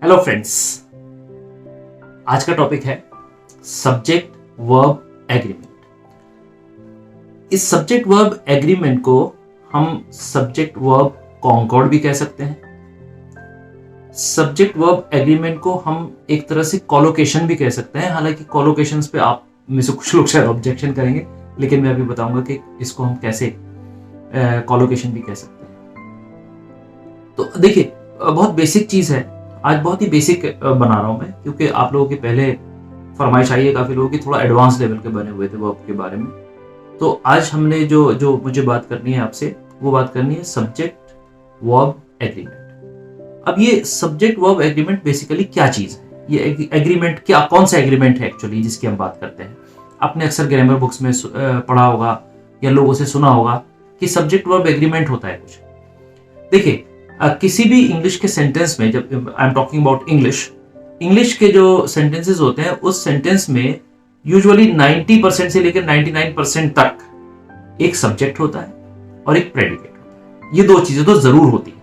Hello friends, आज का topic है सब्जेक्ट वर्ब एग्रीमेंट। इस सब्जेक्ट वर्ब एग्रीमेंट को हम सब्जेक्ट वर्ब कॉन्कॉर्ड भी कह सकते हैं। सब्जेक्ट वर्ब एग्रीमेंट को हम एक तरह से कॉलोकेशन भी कह सकते हैं। हालांकि कॉलोकेशंस पे आप में से कुछ लोग शायद ऑब्जेक्शन करेंगे, लेकिन मैं अभी बताऊंगा कि इसको हम कैसे कॉलोकेशन भी कह सकते हैं। तो देखिए, बहुत बेसिक चीज है। आज बहुत ही बेसिक बना रहा हूं मैं, क्योंकि आप लोगों के पहले फरमाइश आई है काफी लोगों की, थोड़ा एडवांस लेवल के बने हुए थे वर्ब के बारे में। तो आज हमने जो जो मुझे बात करनी है आपसे, वो बात करनी है सब्जेक्ट वर्ब एग्रीमेंट। अब ये सब्जेक्ट वर्ब एग्रीमेंट बेसिकली क्या चीज है? ये एग्रीमेंट क्या, कौन सा एग्रीमेंट है एक्चुअली जिसकी हम बात करते हैं? आपने अक्सर ग्रामर बुक्स में पढ़ा होगा या लोगों से सुना होगा कि सब्जेक्ट वर्ब एग्रीमेंट होता है कुछ। देखिए, किसी भी इंग्लिश के सेंटेंस में, जब आई एम टॉकिंग अबाउट इंग्लिश के जो सेंटेंसेस होते हैं, उस सेंटेंस में यूजुअली 90% से लेकर 99% तक एक सब्जेक्ट होता है और एक प्रेडिकेट होता है। ये दो चीजें तो जरूर होती है।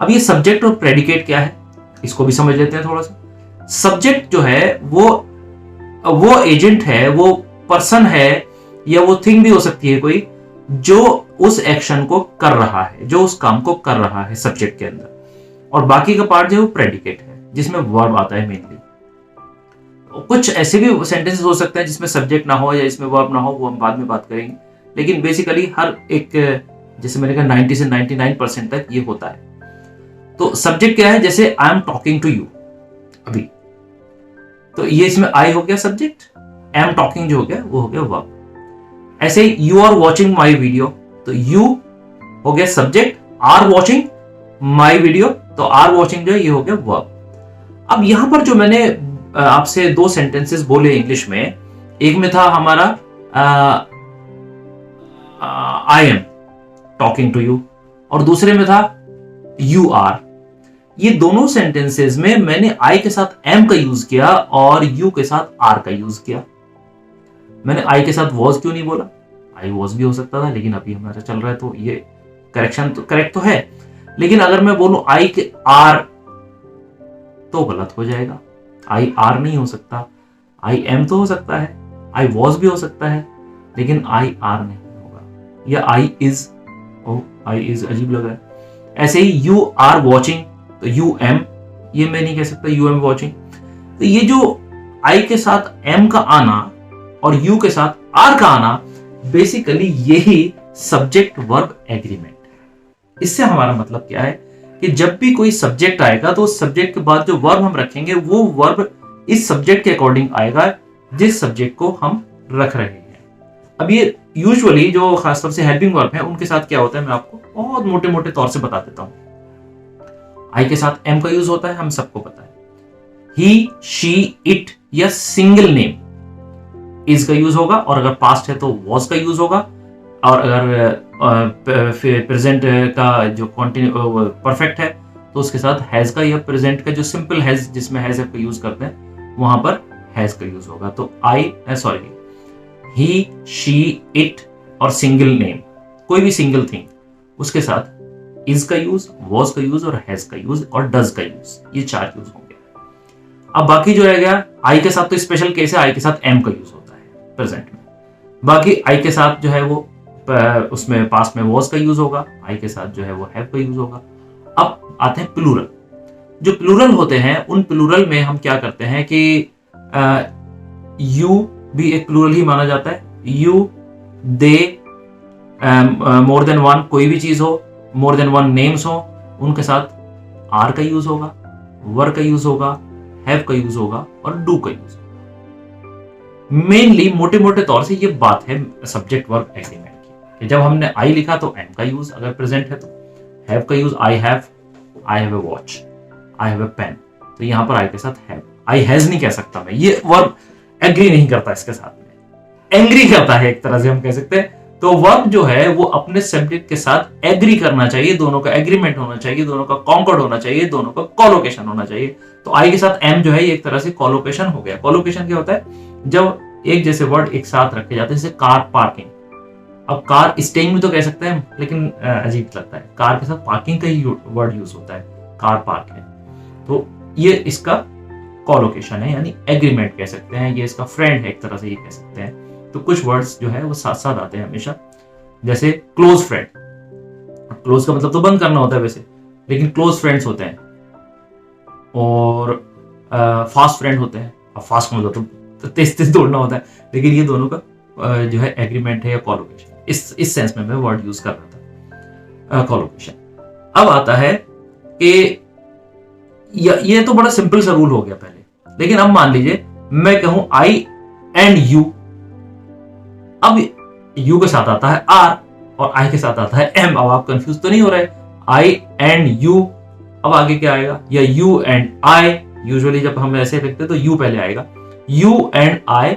अब ये सब्जेक्ट और प्रेडिकेट क्या है, इसको भी समझ लेते हैं थोड़ा सा। सब्जेक्ट जो है वो एजेंट है, वो पर्सन है, या वो थिंग भी हो सकती है कोई, जो उस एक्शन को कर रहा है, जो उस काम को कर रहा है सब्जेक्ट के अंदर। और बाकी का पार्ट जो है वो प्रेडिकेट है, जिसमें वर्ब आता है मेनली। कुछ ऐसे भी सेंटेंसेस हो सकते हैं जिसमें सब्जेक्ट ना हो या इसमें वर्ब ना हो, वो हम बाद में बात करेंगे। लेकिन बेसिकली हर एक, जैसे मैंने कहा 90 से 99% तक ये होता है। तो सब्जेक्ट क्या है? जैसे I am talking to you, अभी तो ये इसमें आई हो गया सब्जेक्ट, आई एम टॉकिंग जो हो गया वो हो गया वर्ब। ऐसे ही you are watching my video, तो यू हो गया subject, are watching my video, तो आर वॉचिंग जो है ये हो गया वर्ब। अब यहां पर जो मैंने आपसे दो सेंटेंसेस बोले इंग्लिश में, एक में था हमारा I am talking to you, और दूसरे में था यू आर। ये दोनों सेंटेंसेस में मैंने आई के साथ एम का यूज किया और यू के साथ आर का यूज किया। मैंने आई के साथ वॉज क्यों नहीं बोला? आई वॉज भी हो सकता था, लेकिन अभी हमारा चल रहा है तो ये करेक्ट तो है। लेकिन अगर मैं बोलूं आई के आर, तो गलत हो जाएगा। आई आर नहीं हो सकता। आई एम तो हो सकता है, आई वॉज भी हो सकता है, लेकिन आई आर नहीं होगा। या आई इज, आई इज अजीब लग रहा है। ऐसे ही यू आर वॉचिंग, तो यू एम, ये मैं नहीं कह सकता यू एम वॉचिंग। तो ये जो आई के साथ एम का आना और यू के साथ आर का आना, बेसिकली यही सब्जेक्ट वर्ब एग्रीमेंट है। इससे हमारा मतलब क्या है कि जब भी कोई सब्जेक्ट आएगा तो उस सब्जेक्ट के बाद जो वर्ब हम रखेंगे, वो वर्ब इस सब्जेक्ट के अकॉर्डिंग आएगा जिस सब्जेक्ट को हम रख रहे हैं। अब ये यूजुअली जो खासतौर से हेल्पिंग वर्ब है, उनके साथ क्या होता है मैं आपको बहुत मोटे मोटे तौर से बता देता हूं। आई के साथ एम का यूज होता है, हम सबको पता है। ही, शी, इट या सिंगल नेम, इज का यूज होगा, और अगर पास्ट है तो वॉज का यूज होगा, और अगर प्रेजेंट का जो परफेक्ट है तो उसके साथ हैज का, या प्रेजेंट का जो सिंपल हैज जिसमें हैज का यूज करते हैं, वहां पर हैज का यूज होगा। तो ही, शी, इट और सिंगल नेम, कोई भी सिंगल थिंग, उसके साथ इज का यूज, वॉज का यूज और हैज का यूज और डज का यूज, ये चार यूज होंगे। अब बाकी जो रह गया, आई के साथ तो स्पेशल केस है, आई के साथ एम का यूज होता है प्रेजेंट में। बाकी आई के साथ जो है वो उसमें पास्ट में वॉज का यूज होगा, आई के साथ जो है वो हैव का यूज होगा। अब आते हैं प्लूरल। जो प्लूरल होते हैं, उन प्लूरल में हम क्या करते हैं कि यू भी एक प्लूरल ही माना जाता है। You, they, more than one, कोई भी चीज हो, मोर देन वन नेम्स हो, उनके साथ आर का यूज होगा, वर का यूज होगा, हैव का यूज होगा और डू का यूज होगा। मेनली मोटे मोटे तौर से ये बात है सब्जेक्ट वर्ब एग्रीमेंट की। जब हमने आई लिखा तो एम का यूज अगर प्रेजेंट है, तो हैव का use I have a watch, I have a pen, तो यहां पर आई के साथ हैव। आई हैज नहीं कह सकता मैं, ये वर्ब एग्री नहीं करता इसके साथ में, एंग्री करता है एक तरह से हम कह सकते हैं। तो वर्ब जो है वो अपने सब्जेक्ट के साथ एग्री करना चाहिए, दोनों का एग्रीमेंट होना चाहिए, दोनों का कॉन्कॉर्ड होना चाहिए, दोनों का कॉलोकेशन होना चाहिए। तो आई के साथ एम जो है ये एक तरह से कॉलोकेशन हो गया। कॉलोकेशन क्या होता है? जब एक जैसे वर्ड एक साथ रखे जाते हैं, जैसे कार, पार्किंग। अब कार स्टेइंग भी तो कह सकते हैं, लेकिन अजीब लगता है। कार के साथ पार्किंग का ही वर्ड यूज होता है, कार पार्क है। तो ये इसका कोलोकेशन है, यानी एग्रीमेंट कह सकते हैं, ये इसका फ्रेंड है एक तरह से, ये कह सकते हैं। तो कुछ वर्ड्स जो है वो साथ साथ आते हैं हमेशा, जैसे क्लोज फ्रेंड। क्लोज का मतलब तो बंद करना होता है वैसे, लेकिन क्लोज फ्रेंड्स होते हैं, और फास्ट फ्रेंड होते हैं। अब फास्ट का मतलब तो तेज तेज दौड़ना होता है, लेकिन ये दोनों का जो है एग्रीमेंट है या कोलोकेशन, इस सेंस में मैं वर्ड यूज कर रहा था, कोलोकेशन। अब आता है कि ये तो बड़ा सिंपल सा रूल हो गया पहले, लेकिन अब मान लीजिए मैं कहूं आई एंड यू। अब यू के साथ आता है आर और आई के साथ आता है एम। अब आप कंफ्यूज तो नहीं हो रहे? आई एंड यू, अब आगे क्या आएगा? या यू एंड आई। यूजुअली जब हम ऐसे लिखते हैं तो यू पहले आएगा। You and I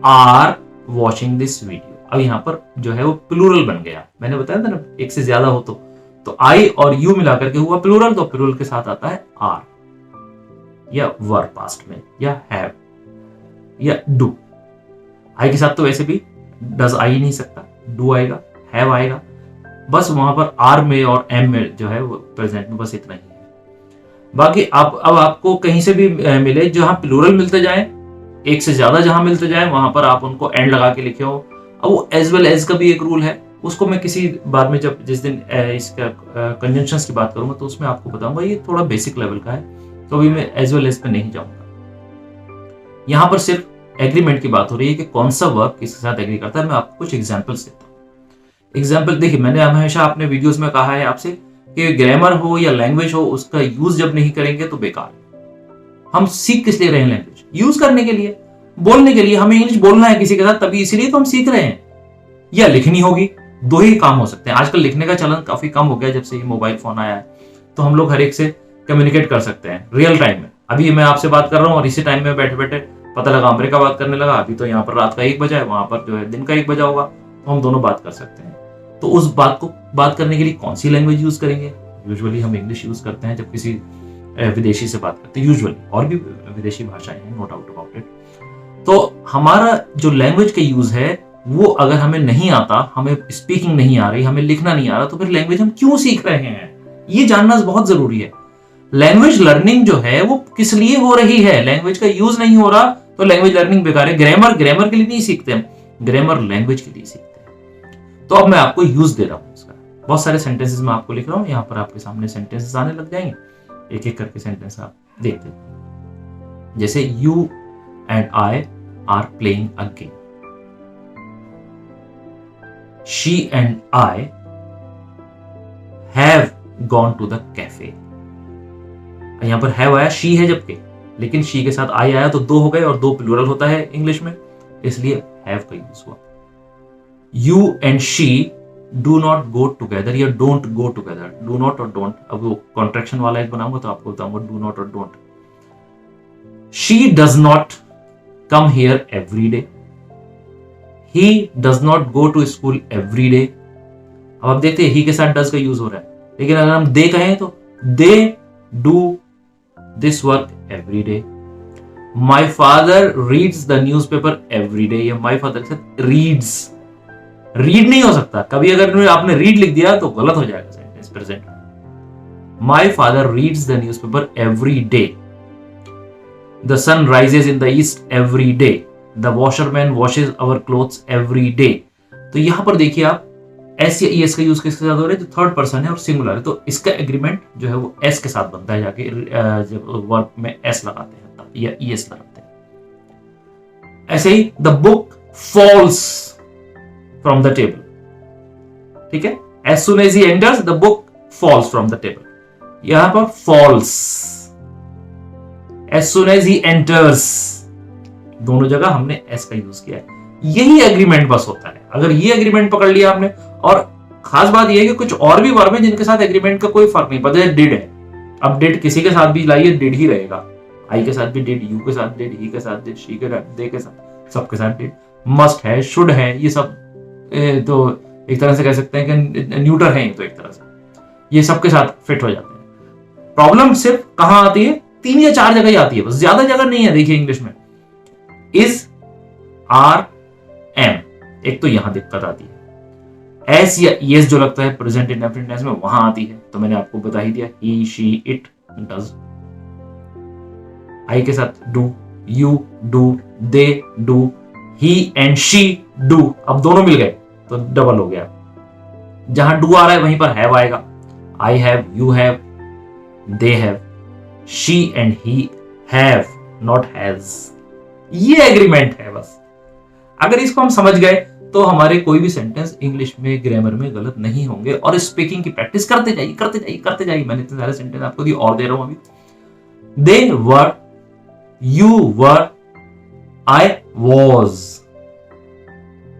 R watching this video. अब यहां पर जो है वो प्लूरल बन गया। मैंने बताया था ना, एक से ज्यादा हो तो आई और यू मिलाकर के हुआ प्लूरल, तो प्लूरल के साथ आता है आर, या वर्ब पास्ट में, या हैव, या डू। आई के साथ तो वैसे भी डज आ ही नहीं सकता, डू आएगा, हैव आएगा, बस वहां पर आर में और एम में जो है वो प्रेजेंट में बस इतना ही है। बाकी अब आपको कहीं से भी मिले जहां प्लूरल मिलते जाए, एक से ज्यादा जहां मिलते जाए, वहां पर आप उनको एंड लगा के लिखे हो। अब वो एज वेल एज का भी एक रूल है, उसको मैं किसी बाद में जब जिस दिन इसका कंजंक्शंस की बात करूंगा तो उसमें आपको बताऊंगा। ये थोड़ा बेसिक लेवल का है, तो अभी मैं एज वेल एज पे नहीं जाऊंगा। यहां पर सिर्फ एग्रीमेंट की बात हो रही है कि कौन सा वर्ब किसके साथ एग्री करता है। मैं आपको कुछ एग्जांपल्स देता हूं। एग्जांपल देखिए, मैंने हमेशा अपने वीडियोस में कहा है आपसे कि ग्रामर हो या लैंग्वेज हो, उसका यूज जब नहीं करेंगे तो बेकार। हम सीख किस लिए रहे हैं? लैंग्वेज यूज करने के लिए, बोलने के लिए। हमें इंग्लिश बोलना है किसी के साथ, तभी इसीलिए तो हम सीख रहे हैं। या लिखनी होगी, दो ही काम हो सकते हैं। आजकल लिखने का चलन काफी कम हो गया जब से ये मोबाइल फोन आया है, तो हम लोग हर एक से कम्युनिकेट कर सकते हैं रियल टाइम में। अभी मैं आपसे बात कर रहा हूँ और इसी टाइम में बैठे बैठे पता लगा अमेरिका बात करने लगा। अभी तो यहाँ पर रात का 1 बजा है, वहां पर जो है दिन का 1 बजा होगा, तो हम दोनों बात कर सकते हैं। तो उस बात को बात करने के लिए कौन सी लैंग्वेज यूज करेंगे? यूजुअली हम इंग्लिश यूज करते हैं जब किसी विदेशी से बात करते हैं, यूजुअली, और भी विदेशी भाषाएं हैं, नो डाउट अबाउट इट। तो हमारा जो लैंग्वेज का यूज है वो अगर हमें नहीं आता, हमें स्पीकिंग नहीं आ रही, हमें लिखना नहीं आ रहा, तो फिर लैंग्वेज हम क्यों सीख रहे हैं? ये जानना बहुत जरूरी है। लैंग्वेज लर्निंग जो है वो किस लिए हो रही है? लैंग्वेज का यूज नहीं हो रहा तो लैंग्वेज लर्निंग बेकार है। ग्रामर के लिए नहीं सीखते हम, ग्रामर लैंग्वेज के लिए सीखते हैं। तो अब मैं आपको यूज दे रहा हूं इसका। बहुत सारे सेंटेंसेस मैं आपको लिख रहा हूं, यहां पर आपके सामने सेंटेंसेस आने लग जाएंगे, एक एक करके सेंटेंस आप देखते हैं। जैसे you and I R playing a game. She and I have gone to the cafe। यहां पर have आया, she है जबकि, लेकिन she के साथ I आया तो 2 हो गए, और 2 प्लूरल होता है इंग्लिश में, इसलिए have का यूज हुआ। You and she do not go together या don't go together। do not और don't, अब वो कॉन्ट्रैक्शन वाला एक बनाऊंगा तो आपको बताऊंगा do not और don't। She does not come here every day। He does not go to school every day। अब आप देखते हैं he के साथ does का यूज हो रहा है, लेकिन अगर हम they कहें तो they do this work every day। My father reads the newspaper every day। या my father के साथ reads, read नहीं हो सकता। कभी अगर आपने read लिख दिया तो गलत हो जाएगा सेंटेंस प्रेजेंट में। My father reads the newspaper every day। The sun rises in the east every day। The washerman washes our clothes every day। तो यहां पर देखिए आप एस या ईएस का यूज किसके साथ हो रहा है? जो थर्ड पर्सन है और सिंगुलर है, तो इसका एग्रीमेंट जो है वो एस के साथ बनता है। जाके जब वर्ब में एस लगाते हैं तब, या ईएस लगाते हैं। ऐसे ही the book falls from the table. ठीक है, as soon as he enters the book falls from the table. यहां पर falls, as soon as he enters, दोनों जगह हमने एस का यूज किया है। यही एग्रीमेंट बस होता है। अगर ये एग्रीमेंट पकड़ लिया आपने, और खास बात यह है कि कुछ और भी वर्ब है जिनके साथ एग्रीमेंट का कोई फर्क नहीं पड़ता। डिड है, अब डिड किसी के साथ भी लाइए डिड ही रहेगा। आई के साथ भी डिड, यू के साथ डिड, ही के साथ डिड, शी के साथ, दे के साथ, सबके साथ डिड। मस्ट है, शुड है, ये सब तो एक तरह से कह सकते हैं कि न्यूटर है, तो एक तरह से ये सबके साथ फिट हो जाते हैं। प्रॉब्लम सिर्फ कहां आती है? 3 या 4 जगह ही आती है, बस ज्यादा जगह नहीं है। देखिए इंग्लिश में इज, आर, एम, एक तो यहां दिक्कत आती है। एस या ईएस जो लगता है प्रेजेंट इंडेफिनिट टेंस में, वहां आती है। तो मैंने आपको बता ही दिया, ही, शी, इट, डज। आई के साथ do, you do, they do, he and she do, अब दोनों मिल गए तो डबल हो गया। जहां डू आ रहा है वहीं पर हैव आएगा, I have, you have, they have, she and he have, not has. ये एग्रीमेंट है बस। अगर इसको हम समझ गए तो हमारे कोई भी सेंटेंस इंग्लिश में ग्रामर में गलत नहीं होंगे। और स्पीकिंग की प्रैक्टिस करते जाइए करते जाइए करते जाइए। मैंने इतने सारे सेंटेंस आपको दिए और दे रहा हूं अभी। दे वर, यू वर, आई वॉज,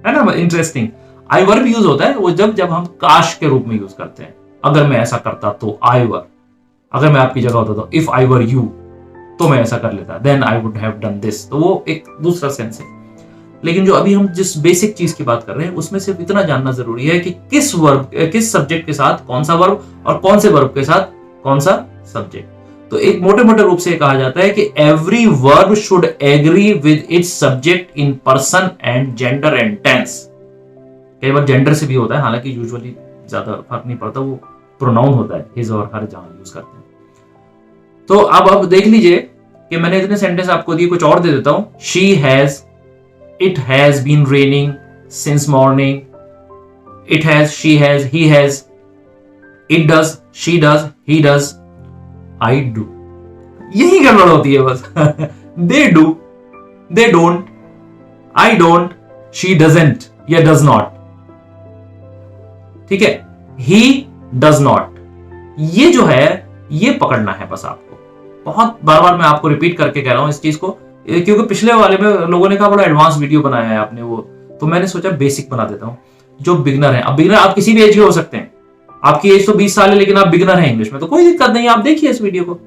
है ना इंटरेस्टिंग। आई वर भी यूज होता है वो जब हम काश के रूप में यूज करते हैं। अगर मैं ऐसा करता तो आई वर, अगर मैं आपकी जगह होता तो इफ आई वर यू, तो मैं ऐसा कर लेता, then I would have done this. तो वो एक दूसरा सेंस है। लेकिन जो अभी हम जिस बेसिक चीज की बात कर रहे हैं उसमें सिर्फ इतना जानना जरूरी है कि किस वर्ब, किस सब्जेक्ट के साथ कौन सा वर्ब और कौन से वर्ब के साथ कौन सा सब्जेक्ट। तो एक मोटे मोटे रूप से कहा जाता है कि every verb should agree with its subject in person and gender and tense. कई बार जेंडर से भी होता है, हालांकि यूजुअली ज्यादा फर्क नहीं पड़ता, वो प्रोनाउन होता है, हिज और हर, जहां यूज करते हैं। तो अब देख लीजिए कि मैंने इतने सेंटेंस आपको दिए, कुछ और दे देता हूं। She has, it has been raining since morning, it has, she has, he has, it does, she does, he does, I do। यही गड़बड़ होती है बस। they do, they don't, I don't, she doesn't या does not, ठीक है। he does not, ये जो है ये पकड़ना है बस आपको। बहुत बार बार मैं आपको रिपीट करके कह रहा हूं इस चीज को, क्योंकि पिछले वाले में लोगों ने कहा बड़ा एडवांस वीडियो बनाया है आपने वो, तो मैंने सोचा बेसिक बना देता हूं। जो बिगनर है, अब बिगनर आप किसी भी एज के हो सकते हैं, आपकी एज तो 20 साल है लेकिन आप बिगनर हैं इंग्लिश में, तो कोई दिक्कत नहीं, आप देखिए इस वीडियो को।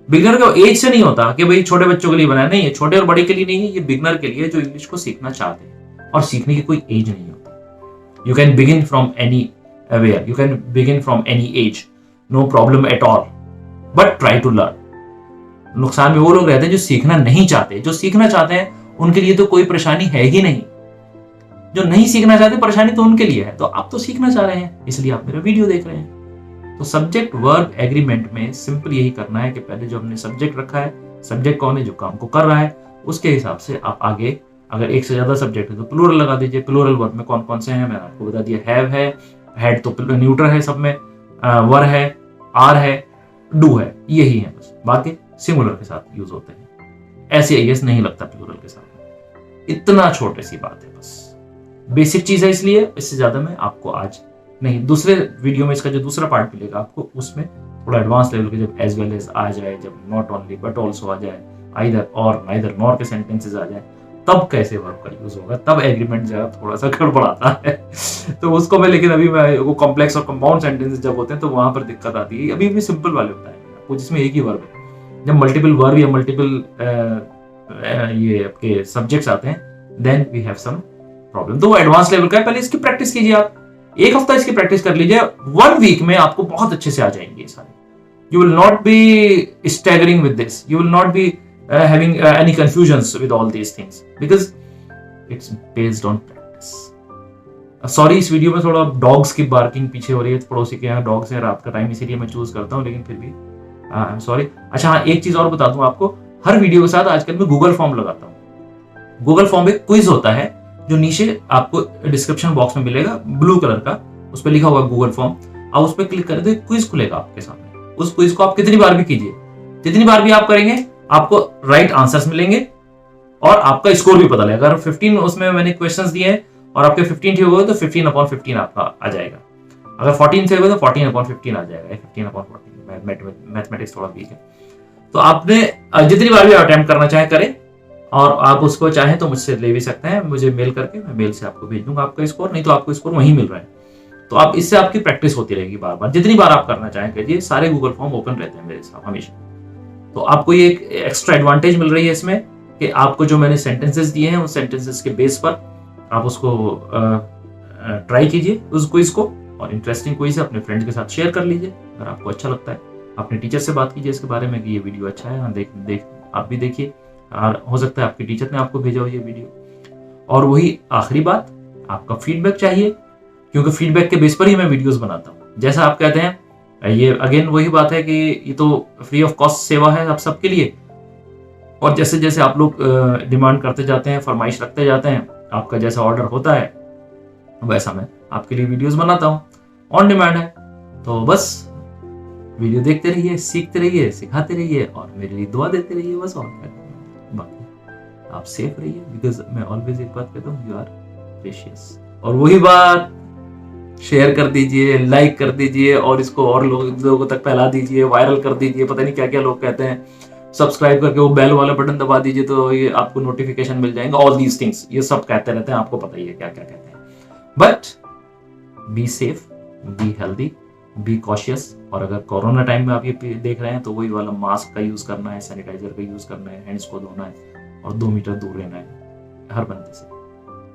बिगनर का एज से नहीं होता कि भाई छोटे बच्चों के लिए बनाया, नहीं है, छोटे और बड़े के लिए नहीं है, ये बिगनर के लिए जो इंग्लिश को सीखना चाहते हैं। और सीखने की कोई एज नहीं होती। You can begin from anywhere, you can begin from any age, no problem at all, but try to learn. नुकसान में वो लोग रहते हैं जो सीखना नहीं चाहते। जो सीखना चाहते हैं उनके लिए तो कोई परेशानी है ही नहीं। जो नहीं सीखना चाहते परेशानी तो उनके लिए है। तो आप तो सीखना चाह रहे हैं, इसलिए आप मेरा वीडियो देख रहे हैं। तो सब्जेक्ट वर्ब एग्रीमेंट में सिंपल यही करना है कि पहले जो हमने सब्जेक्ट रखा है, सब्जेक्ट कौन है जो काम को कर रहा है, उसके हिसाब से आप आगे, अगर एक से ज्यादा सब्जेक्ट है तो प्लूरल लगा दीजिए। प्लूरल वर्ब में कौन कौन से हैं मैंने आपको बता दिया। हैव है, हैड तो न्यूट्रल है सब में, वर है, आर है, डू है, यही है बस। बाकी सिंगुलर के साथ यूज होते हैं। ऐसे आईएस नहीं लगता प्लूरल के साथ। इतना छोटी सी बात है बस, बेसिक चीज है, इसलिए इससे ज्यादा मैं आपको आज नहीं, दूसरे वीडियो में इसका जो दूसरा पार्ट मिलेगा आपको, उसमें थोड़ा एडवांस लेवल के जब एज वेल एज आ जाए, जब नॉट ओनली बट ऑल्सो आ जाए, आइदर और नाइदर नॉर के सेंटेंसेस आ जाए, तब कैसे वर्ब का यूज होगा, तब एग्रीमेंट जो है थोड़ा सा गड़बड़ाता है। तो उसको मैं, लेकिन अभी मैं वो कॉम्प्लेक्स और कंपाउंड सेंटेंसेस जब होते हैं तो वहां पर दिक्कत आती है। अभी भी सिंपल वाले होता है आपको, जिसमें एक ही वर्ब है। जब मल्टीपल वर्ब या मल्टीपल ये आपके सब्जेक्ट्स आते हैं, then we have some problem. तो वो एडवांस लेवल का है, पहले इसकी प्रैक्टिस कीजिए आप। एक हफ्ता इसकी प्रैक्टिस कर लीजिए, 1 वीक में आपको बहुत अच्छे से आ जाएंगे सारे। You will not be staggering with this, you will not be having any confusions with all these things because it's based on practice। Sorry इस वीडियो में थोड़ा डॉग्स की बार्किंग पीछे हो रही है, पड़ोसी के यहाँ डॉग्स है, रात का टाइम इसीलिए मैं चूज करता हूँ, लेकिन फिर भी आई एम सॉरी। अच्छा हाँ, एक चीज और बता दूं आपको, हर वीडियो के साथ आजकल मैं गूगल फॉर्म लगाता हूँ। गूगल फॉर्म एक क्विज होता है जो नीचे आपको डिस्क्रिप्शन बॉक्स में मिलेगा, ब्लू कलर का, उस पर लिखा हुआ गूगल फॉर्म। आप उस पर क्लिक करें तो क्विज खुलेगा आपके सामने। उस क्विज को आप कितनी बार भी कीजिए, जितनी बार भी आप करेंगे आपको राइट आंसर्स मिलेंगे और आपका स्कोर भी पता लगेगा। अगर 15 उसमें मैंने क्वेश्चंस दिए हैं और आपके 15 ठीक हो गए तो 15/15 आपका आ जाएगा। अगर 14 थे हुए तो 14/15 आ जाएगा, 15/14। मैथमेटिक्स थोड़ा वीक है। तो आपने जितनी बार भी अटेम्प्ट करना चाहे करें, और आप उसको चाहें तो मुझसे ले भी सकते हैं, मुझे मेल करके, मैं मेल से आपको भेज दूंगा आपका स्कोर, नहीं तो आपको स्कोर वहीं मिल रहा है। तो आप इससे आपकी प्रैक्टिस होती रहेगी बार बार, जितनी बार आप करना चाहें करिए। सारे गूगल फॉर्म ओपन रहते हैं मेरे साथ हमेशा। तो आपको ये एक एक्स्ट्रा एडवांटेज मिल रही है इसमें कि आपको जो मैंने सेंटेंसेस दिए हैं उस सेंटेंसेस के बेस पर आप उसको ट्राई कीजिए उस क्विज को, और इंटरेस्टिंग क्विज है, अपने फ्रेंड्स के साथ शेयर कर लीजिए अगर आपको अच्छा लगता है। अपने टीचर से बात कीजिए इसके बारे में कि ये वीडियो अच्छा है, हाँ देख आप भी देखिए, और हो सकता है आपके टीचर ने आपको भेजा हो ये वीडियो। और वही आखिरी बात, आपका फीडबैक चाहिए, क्योंकि फीडबैक के बेस पर ही मैं वीडियोस बनाता हूँ। जैसा आप कहते हैं, ये अगेन वही बात है कि ये तो फ्री ऑफ कॉस्ट सेवा है आप सबके लिए, और जैसे जैसे आप लोग डिमांड करते जाते हैं, फरमाइश रखते जाते हैं, आपका जैसा ऑर्डर होता है वैसा मैं आपके लिए वीडियोस बनाता हूँ। ऑन डिमांड है, तो बस वीडियो देखते रहिए, सीखते रहिए, सिखाते रहिए और मेरे लिए दुआ देते रहिए, बस और क्या। बाकी आप सेफ रहिए, बिकॉज मैं ऑलवेज एक बात कहता हूँ, यू आर प्रेशियस। और वही बात, शेयर कर दीजिए, लाइक कर दीजिए और इसको और लोगों तक फैला दीजिए, वायरल कर दीजिए। पता नहीं क्या क्या लोग कहते हैं, सब्सक्राइब करके वो बेल वाला बटन दबा दीजिए तो ये आपको नोटिफिकेशन मिल जाएंगे। ऑल दीज थिंग्स ये सब कहते रहते हैं, आपको पता ही है क्या क्या कहते हैं। But be safe, be healthy, be cautious. और अगर कोरोना टाइम में आप ये देख रहे हैं तो वही वाला मास्क का यूज करना है, सैनिटाइजर का यूज करना है, हैंड्स को धोना है और 2 मीटर दूर रहना है हर बंदे से,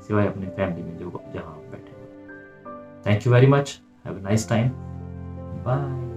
सिवाय अपनी फैमिली में जो जहां आप बैठे हो। Thank you very much, have a nice time, bye.